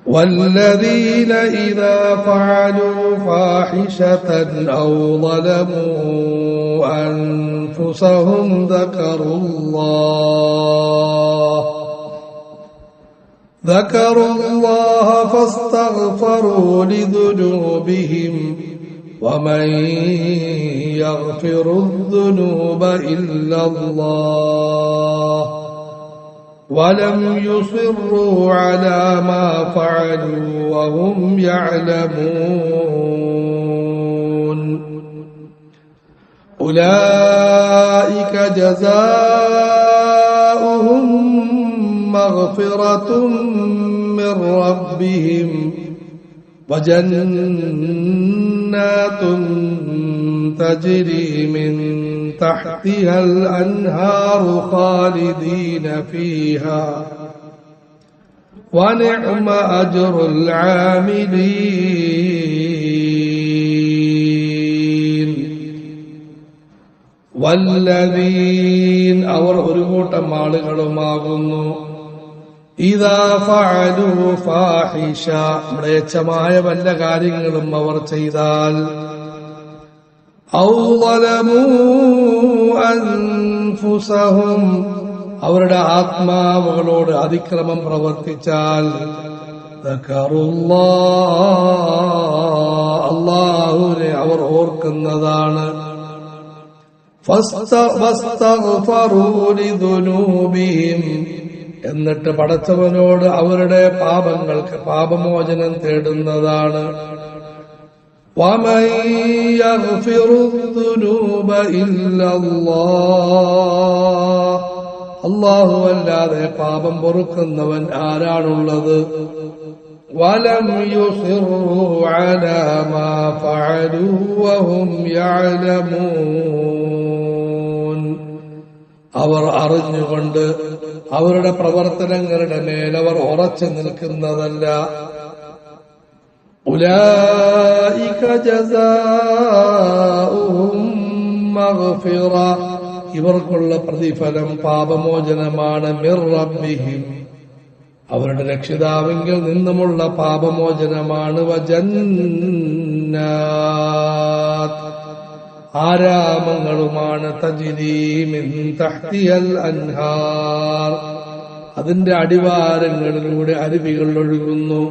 والذين إذا فعلوا فاحشة أو ظلموا أنفسهم ذكروا الله فاستغفروا لذنوبهم ومن يغفر الذنوب إلا الله ولم يصروا على ما فعلوا وهم يعلمون أولئك جزاؤهم مغفرة من ربهم وجنات تجري من تحتها الأنهار خالدين فيها ونعم أجر العاملين والذين അവർ ഒരു കൂട്ടം ആളുകളുമാകുന്നു ഇദാ ഫഅലു ഫാഹിഷ മ്ലേച്ഛമായ വല്ല കാര്യങ്ങളും അവർ ചെയ്താൽ ഔ ളലമൂ അൻഫുസഹും അവരുടെ ആത്മാവുകളോട് അതിക്രമം പ്രവർത്തിച്ചാൽ അല്ലാഹുവിനെ അവർ ഓർക്കുന്നതാണ് ഫസ്തഗ്ഫറൂ ലിദുനൂബിഹിം എന്നിട്ട് പടച്ചവനോട് അവരുടെ പാപങ്ങൾക്ക് പാപമോചനം തേടുന്നതാണ് وَمَن يَغْفِرُ الذُّنُوبَ إِلَّا اللَّهُ അല്ലാഹു അല്ലാതെ പാപം പൊറുക്കുന്നവൻ ആരാണുള്ളത് وَلَمْ يُصِرُّوا عَلَى مَا فَعَلُوا وَهُمْ يَعْلَمُونَ അവർ അറിഞ്ഞുകൊണ്ട് അവരുടെ പ്രവർത്തനങ്ങളുടെ മേൽ അവർ ഉറച്ചു നിൽക്കുന്നതല്ല ഉലൈക ജസാഉഹും മഗ്ഫിറ ഇവർക്കുള്ള പ്രതിഫലം പാപമോചനമാണ് മിർ റബ്ബിഹിം അവരുടെ രക്ഷിതാവിങ്കിൽ നിന്നുമുള്ള പാപമോചനമാണ് വജന്നാത്ത് ആരാമങ്ങളുമാണ് തജ്രീ മിൻ തഹ്തിഹൽ അൻഹാർ അതിന്റെ അടിവാരങ്ങളിലൂടെ അരുവികൾ ഒഴുകുന്നു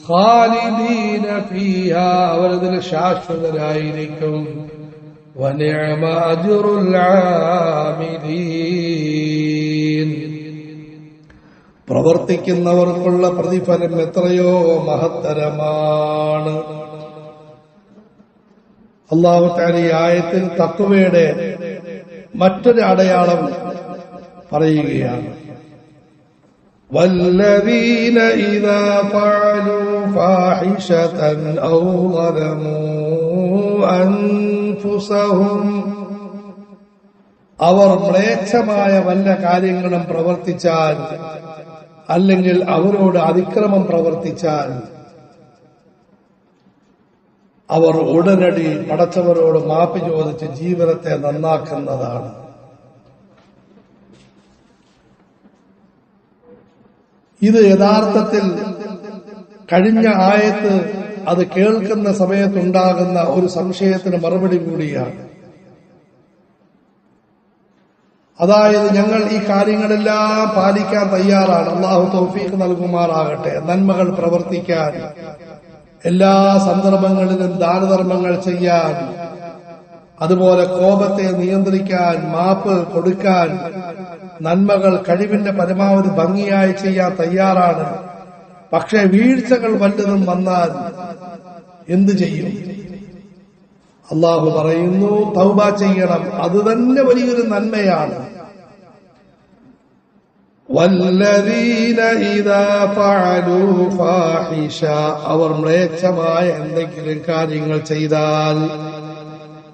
ഖാലിദീന ഫീഹാ അവരതിൽ ശാശ്വതരായിരിക്കും വനിഅമ അജ്റുൽ ആമിലീൻ പ്രവർത്തിക്കുന്നവർക്കുള്ള പ്രതിഫലം എത്രയോ മഹത്തരമാണ്. അല്ലാഹു തആല ഈ ആയത്തിൽ തഖ്വയുടെ മറ്റൊരു അടയാളം പറയുകയാണ്. വല്ലദീന ഇദാ ഫഅലൂ ഫാഹിശതൻ ഔ ളലമൂ അൻഫുസഹും അവർ മ്ലേച്ഛമായ വല്ല കാര്യങ്ങളും പ്രവർത്തിച്ചാൽ അല്ലെങ്കിൽ അവരോട് അതിക്രമം പ്രവർത്തിച്ചാൽ അവർ ഉടനടി പടച്ചവരോട് മാപ്പ് ചോദിച്ച് ജീവിതത്തെ നന്നാക്കുന്നതാണ്. ഇത് യഥാർത്ഥത്തിൽ കഴിഞ്ഞ ആയത്ത് അത് കേൾക്കുന്ന സമയത്തുണ്ടാകുന്ന ഒരു സംശയത്തിന് മറുപടി കൂടിയാണ്. അതായത് ഞങ്ങൾ ഈ കാര്യങ്ങളെല്ലാം പാലിക്കാൻ തയ്യാറാണ്. അള്ളാഹു തൗഫീഖ് നൽകുമാറാകട്ടെ. നന്മകൾ പ്രവർത്തിക്കാൻ, എല്ലാ സന്ദർഭങ്ങളിലും ദാനധർമ്മങ്ങൾ ചെയ്യാൻ, അതുപോലെ കോപത്തെ നിയന്ത്രിക്കാൻ, മാപ്പ് കൊടുക്കാൻ, നന്മകൾ കഴിവിന്റെ പരമാവധി ഭംഗിയായി ചെയ്യാൻ തയ്യാറാണ്. പക്ഷെ വീഴ്ചകൾ വല്ലതും വന്നാൽ എന്തു ചെയ്യും? അള്ളാഹു പറയുന്നു, തൗബ ചെയ്യണം. അത് തന്നെ വലിയൊരു നന്മയാണ്. വല്ലദീന ഇദാ ഫഅലൂ ഫാഹിഷ അവർ മ്ലേച്ഛമായ എന്തെങ്കിലും കാര്യങ്ങൾ ചെയ്താൽ,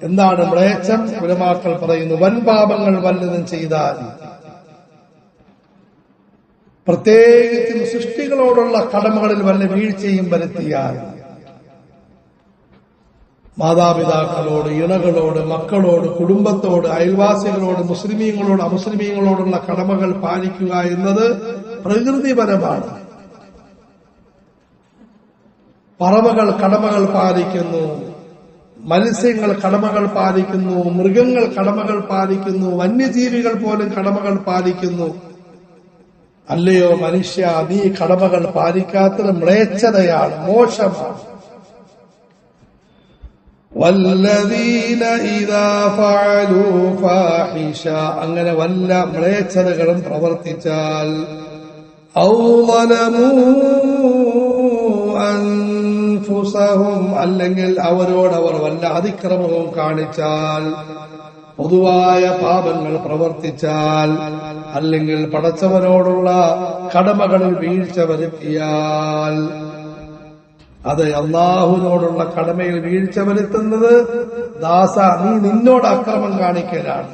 എന്താണ് മ്ലേച്ഛം? ഉലമാക്കൾ പറയുന്നു, വൻപാപങ്ങൾ വല്ലതും ചെയ്താൽ, പ്രത്യേകിച്ചും സൃഷ്ടികളോടുള്ള കടമകളിൽ വല്ല വീഴ്ചയും വരുത്തിയാൽ, മാതാപിതാക്കളോട്, ഇണകളോട്, മക്കളോട്, കുടുംബത്തോട്, അയൽവാസികളോട്, മുസ്ലിമീങ്ങളോട്, അമുസ്ലിമീങ്ങളോടുള്ള കടമകൾ പാലിക്കുക എന്നത് പ്രകൃതിപരമാണ്. പറവകൾ കടമകൾ പാലിക്കുന്നു, മത്സ്യങ്ങൾ കടമകൾ പാലിക്കുന്നു, മൃഗങ്ങൾ കടമകൾ പാലിക്കുന്നു, വന്യജീവികൾ പോലും കടമകൾ പാലിക്കുന്നു. അല്ലയോ മനുഷ്യ, നീ കടമകൾ പാലിക്കാത്തത് മ്ലേച്ഛതയാണ്, മോശമാണ്. വല്ലദീന ഇദാ ഫഅലൂ ഫാഹിഷ, അങ്ങനെ വല്ല മ്ലേച്ഛതകളും പ്രവർത്തിച്ചാൽ, ഔ ളലമൂ അൻഫുസഹും, അല്ലെങ്കിൽ അവരോടവർ വല്ല അതിക്രമവും കാണിച്ചാൽ, പൊതുവായ പാപങ്ങൾ പ്രവർത്തിച്ചാൽ, അല്ലെങ്കിൽ പടച്ചവനോടുള്ള കടമകളിൽ വീഴ്ച വരുത്തിയാൽ, അത് അള്ളാഹുവിനോടുള്ള കടമയിൽ വീഴ്ച വരുത്തുന്നത് ദാസ നീ നിന്നോട് അക്രമം കാണിക്കലാണ്.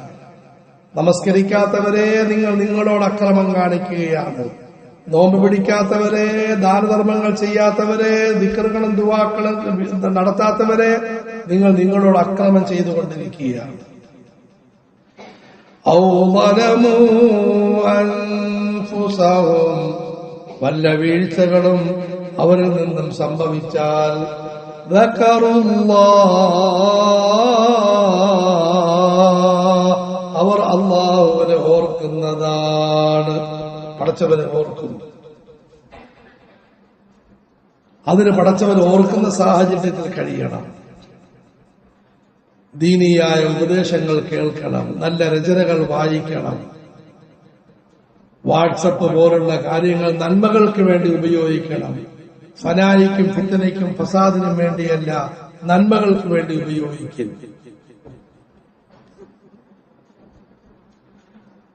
നമസ്കരിക്കാത്തവരെ നിങ്ങൾ നിങ്ങളോട് അക്രമം കാണിക്കുകയാണ്. നോമ്പ് പിടിക്കാത്തവരെ, ദാനധർമ്മങ്ങൾ ചെയ്യാത്തവരെ, ദിക്റുകളും ദുആകളും നടത്താത്തവരെ നിങ്ങൾ നിങ്ങളോട് അക്രമം ചെയ്തുകൊണ്ടിരിക്കുകയാണ്. ഔ ളലമൂ അൻഫുസഹും, വല്ല വീഴ്ചകളും അവരിൽ നിന്നും സംഭവിച്ചാൽ, അവർ അല്ലാഹുവിനെ ഓർക്കുന്നതാണ്, പടച്ചവനെ ഓർക്കുന്നു. അതിന് പടച്ചവനെ ഓർക്കുന്ന സാഹചര്യത്തിൽ കഴിയണം. ദീനിയായ ഉപദേശങ്ങൾ കേൾക്കണം, നല്ല രചനകൾ വായിക്കണം. വാട്സപ്പ് പോലുള്ള കാര്യങ്ങൾ നന്മകൾക്ക് വേണ്ടി ഉപയോഗിക്കണം. ഫനായിക്കും ഫിത്തനയ്ക്കും ഫസാദിനും വേണ്ടിയല്ല, നന്മകൾക്ക് വേണ്ടി ഉപയോഗിക്കും.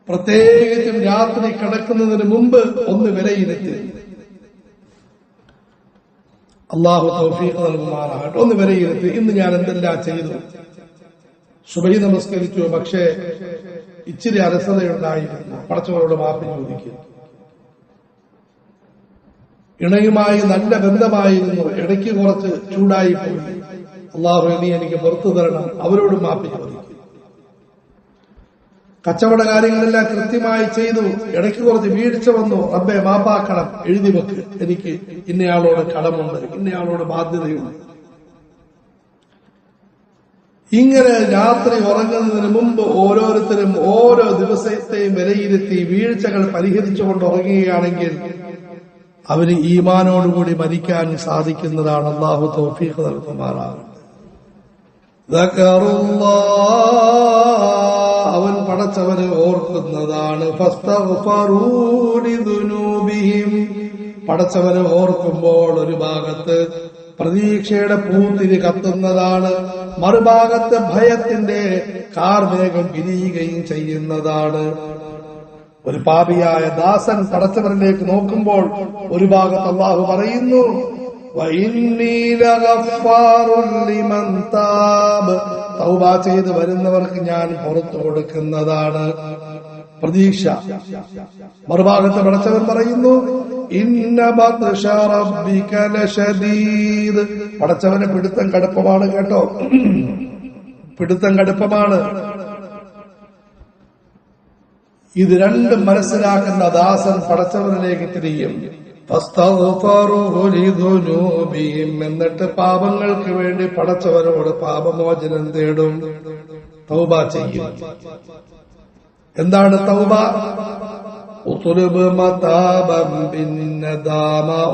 പ്രത്യേകിച്ചും രാത്രി കിടക്കുന്നതിന് മുമ്പ് ഒന്ന് വിലയിരുത്തി. അള്ളാഹു തൗഫീഖ് നൽകുമാറാകട്ടെ. ഒന്ന് വിലയിരുത്തി, ഇന്ന് ഞാൻ എന്തെല്ലാം ചെയ്തു. സുബഹി നമസ്കരിച്ചു, പക്ഷേ ഇച്ചിരി അലസതയുണ്ടായിരുന്നു, പടച്ചവനോട് മാപ്പ് ചോദിക്കും. ഇണയുമായി നല്ല ബന്ധമായിരുന്നു, ഇടയ്ക്ക് കുറച്ച് ചൂടായി പോയി, അള്ളാഹു നീ എനിക്ക് പുറത്തു തരണം, അവരോട് മാപ്പ് ചോദിക്കും. കച്ചവട കാര്യങ്ങളെല്ലാം കൃത്യമായി ചെയ്തു, ഇടയ്ക്ക് കുറച്ച് വീഴ്ച വന്നു, റബ്ബേ മാപ്പാക്കണം, എഴുതി വെക്ക്, എനിക്ക് ഇന്നയാളോട് കടമുണ്ട്, ഇന്നയാളോട് ബാധ്യതയുണ്ട്. ഇങ്ങനെ രാത്രി ഉറങ്ങുന്നതിന് മുമ്പ് ഓരോരുത്തരും ഓരോ ദിവസത്തെയും വിലയിരുത്തി വീഴ്ചകൾ പരിഹരിച്ചുകൊണ്ട് ഉറങ്ങുകയാണെങ്കിൽ അവന് ഈമാനോടുകൂടി മരിക്കാൻ സാധിക്കുന്നതാണ്. അല്ലാഹു തൗഫീഖ് നൽകുമാറാകട്ടെ. അവൻ പടച്ചവനെ ഓർക്കുന്നതാണ്. പടച്ചവനെ ഓർക്കുമ്പോൾ ഒരു ഭാഗത്ത് പ്രതീക്ഷയുടെ പൂത്തിരി കത്തുന്നതാണ്, മറുഭാഗത്ത് ഭയത്തിന്റെ കാർമേഘം പിരിയുകയും ചെയ്യുന്നതാണ്. ഒരു പാപിയായ ദാസൻ പടച്ചവനിലേക്ക് നോക്കുമ്പോൾ ഒരു ഭാഗത്ത് അല്ലാഹു പറയുന്നു, തൗബ ചെയ്ത് വരുന്നവർക്ക് ഞാൻ പുറത്തു കൊടുക്കുന്നതാണ്, പ്രതീക്ഷ. മറുഭാഗത്ത് പടച്ചവൻ പറയുന്നു, ഇന്ന ബത്ശ റബ്ബിക ലശദീദ്, പടച്ചവന് പിടുത്തം കടുപ്പമാണ് കേട്ടോ, പിടുത്തം കടുപ്പമാണ്. ഇത് രണ്ടും മനസ്സിലാക്കുന്ന ദാസൻ പടച്ചവനിലേക്ക് തിരിയും. എന്നിട്ട് പാപങ്ങൾക്ക് വേണ്ടി പടച്ചവനോട് പാപമോചനം തേടും, തൗബ ചെയ്യും. എന്താണ് തൗബ?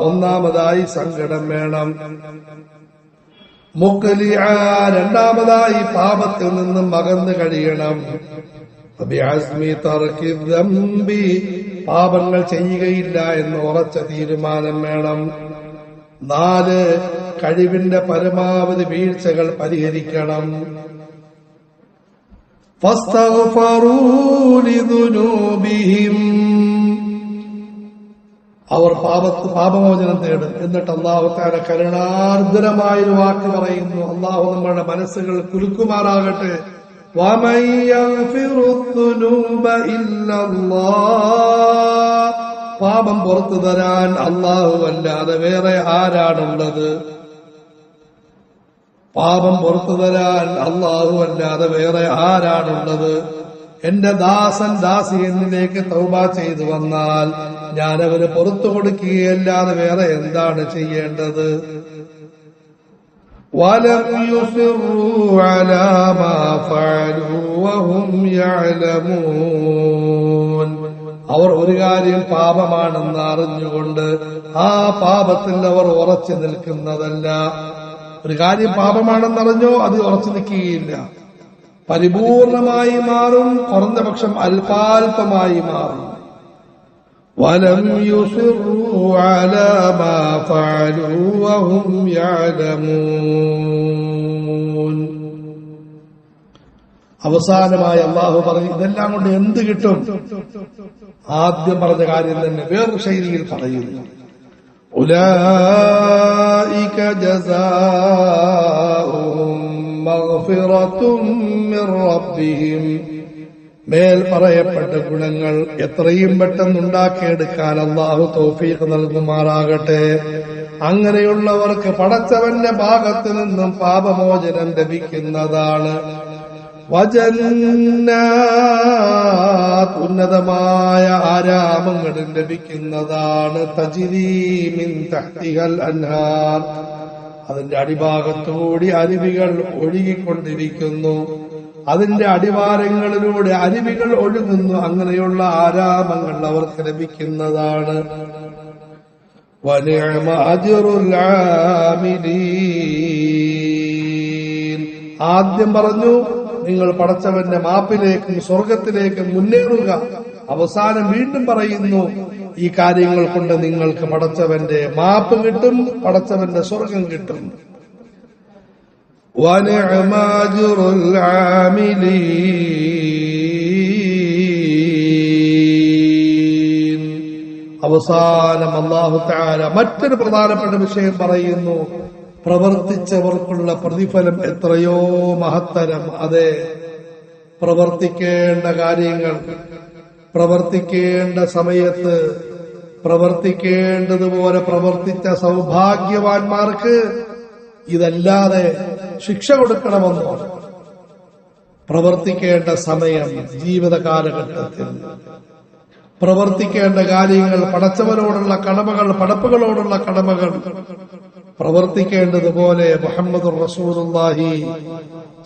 ഒന്നാമതായി സങ്കടം വേണം, രണ്ടാമതായി പാപത്തിൽ നിന്നും അകന്നു കഴിയണം, പാപങ്ങൾ ചെയ്യുകയില്ല എന്ന് ഉറച്ച തീരുമാനം വേണം. 4 കഴിവിന്റെ പരമാവധി വീഴ്ചകൾ പരിഹരിക്കണം. അവർ പാപമോചനം തേടും. എന്നിട്ട് അല്ലാഹു തആല കരുണാർദ്രമായൊരു വാക്ക് പറയുന്നു. അല്ലാഹു നമ്മുടെ മനസ്സുകൾ കുലുക്കുമാറാകട്ടെ. വമൻ യഗ്ഫിറുദ്ദുനൂബ ഇല്ലല്ലാഹ്, പാപം പുറത്തു തരാൻ അല്ലാഹു അല്ലാതെ വേറെ ആരാണുള്ളത്? പാപം പുറത്തു തരാൻ അല്ലാഹു അല്ലാതെ വേറെ ആരാണുള്ളത്? എന്റെ ദാസൻ ദാസി എന്നിലേക്ക് തൗബ ചെയ്തു വന്നാൽ ഞാൻ അവന് പുറത്തു കൊടുക്കുകയല്ലാതെ വേറെ എന്താണ് ചെയ്യേണ്ടത്? വലം യുസിറൂ അലാ മാ ഫഅലൂ വഹും യഅലമൂൻ. അവർ ഒരു കാര്യം പാപമാണെന്ന് അറിഞ്ഞുകൊണ്ട് ആ പാപത്തിൽ അവർ ഉറച്ചു നിൽക്കുന്നതല്ല. ഒരു കാര്യം പാപമാണെന്നറിഞ്ഞോ അത് ഉറച്ചു നിൽക്കുകയില്ല, പരിപൂർണമായി മാറും, കുറഞ്ഞ പക്ഷം അല്പാൽപമായി മാറും. വലം യുസിറൂ അലാ മാ ഫഅലൂ വഹും യഅലമൂൻ. അവസാനമായി അല്ലാഹു പറഞ്ഞു, ഇതെല്ലാം കൊണ്ട് എന്ത് കിട്ടും? ആദ്യം പറഞ്ഞ കാര്യം തന്നെ വേറൊരു ശൈലിയിൽ പറയുന്നു. ഉലൈക ജസാഉഹും മഗ്ഫിറത്തും മിർ റബ്ബിഹിം. മേൽ പറയപ്പെട്ട ഗുണങ്ങൾ എത്രയും പെട്ടെന്ന് ഉണ്ടാക്കിയെടുക്കാൻ അല്ലാഹു തൗഫീഖ് നൽകുമാറാകട്ടെ. അങ്ങനെയുള്ളവർക്ക് പടച്ചവന്റെ ഭാഗത്ത് നിന്നും പാപമോചനം ലഭിക്കുന്നതാണ്. വജന്നാത്ത്, ഉന്നതമായ ആരാമങ്ങൾ ലഭിക്കുന്നതാണ്. തജ്രീ മിൻ തഹ്തിഹൽ അൻഹാർ, അതിന്റെ അടിഭാഗത്തുകൂടി അരുവികൾ ഒഴുകിക്കൊണ്ടിരിക്കുന്നു, അതിന്റെ അടിവാരങ്ങളിലൂടെ അരുവികൾ ഒഴുകുന്നു. അങ്ങനെയുള്ള ആരാമങ്ങൾ അവർക്ക് ലഭിക്കുന്നതാണ്. വനിഅമ അജ്റുൽ ആമിലീൻ. ആദ്യം പറഞ്ഞു നിങ്ങൾ പടച്ചവന്റെ മാപ്പിലേക്കും സ്വർഗത്തിലേക്കും മുന്നേറുക. അവസാനം വീണ്ടും പറയുന്നു ഈ കാര്യങ്ങൾ കൊണ്ട് നിങ്ങൾക്ക് പടച്ചവന്റെ മാപ്പ് കിട്ടും, പടച്ചവന്റെ സ്വർഗം കിട്ടും. വനിഅമ അജ്റുൽ ആമിലീൻ. അവസാനം അല്ലാഹു തആല മറ്റൊരു പ്രധാനപ്പെട്ട വിഷയം പറയുന്നു. പ്രവർത്തിച്ചവർക്കുള്ള പ്രതിഫലം എത്രയോ മഹത്തരം. അതെ, പ്രവർത്തിക്കേണ്ട കാര്യങ്ങൾ പ്രവർത്തിക്കേണ്ട സമയത്ത് പ്രവർത്തിക്കേണ്ടതുപോലെ പ്രവർത്തിച്ച സൗഭാഗ്യവാന്മാർക്ക് ഇതല്ലാതെ ശിക്ഷ കൊടുക്കണമെന്നോ? പ്രവർത്തിക്കേണ്ട സമയം, ജീവിത കാലഘട്ടത്തിൽ പ്രവർത്തിക്കേണ്ട കാര്യങ്ങൾ, പടച്ചവനോടുള്ള കടമകൾ, പടപ്പുകളോടുള്ള കടമകൾ പ്രവർത്തിക്കേണ്ടതുപോലെ മുഹമ്മദുർ റസൂലുള്ളാഹി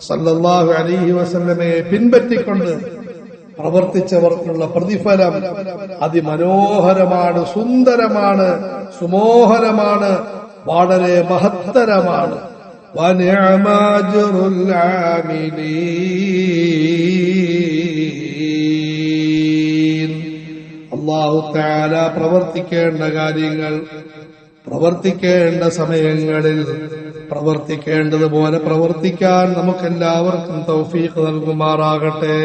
സല്ലല്ലാഹു അലൈഹി വസല്ലമയെ പിൻപറ്റിക്കൊണ്ട് പ്രവർത്തിച്ചവർക്കുള്ള പ്രതിഫലം അതിമനോഹരമാണ്, സുന്ദരമാണ്, സുമോഹനമാണ്, വളരെ മഹത്തരമാണ്. വനിഅമ അജ്റുൽ ആമിലീൻ. അല്ലാഹു തആല പ്രവർത്തിക്കേണ്ട കാര്യങ്ങൾ പ്രവർത്തിക്കേണ്ട സമയങ്ങളിൽ പ്രവർത്തിക്കേണ്ടതുപോലെ പ്രവർത്തിക്കാൻ നമുക്കെല്ലാവർക്കും തൗഫീഖ് നൽകുമാറാകട്ടെ.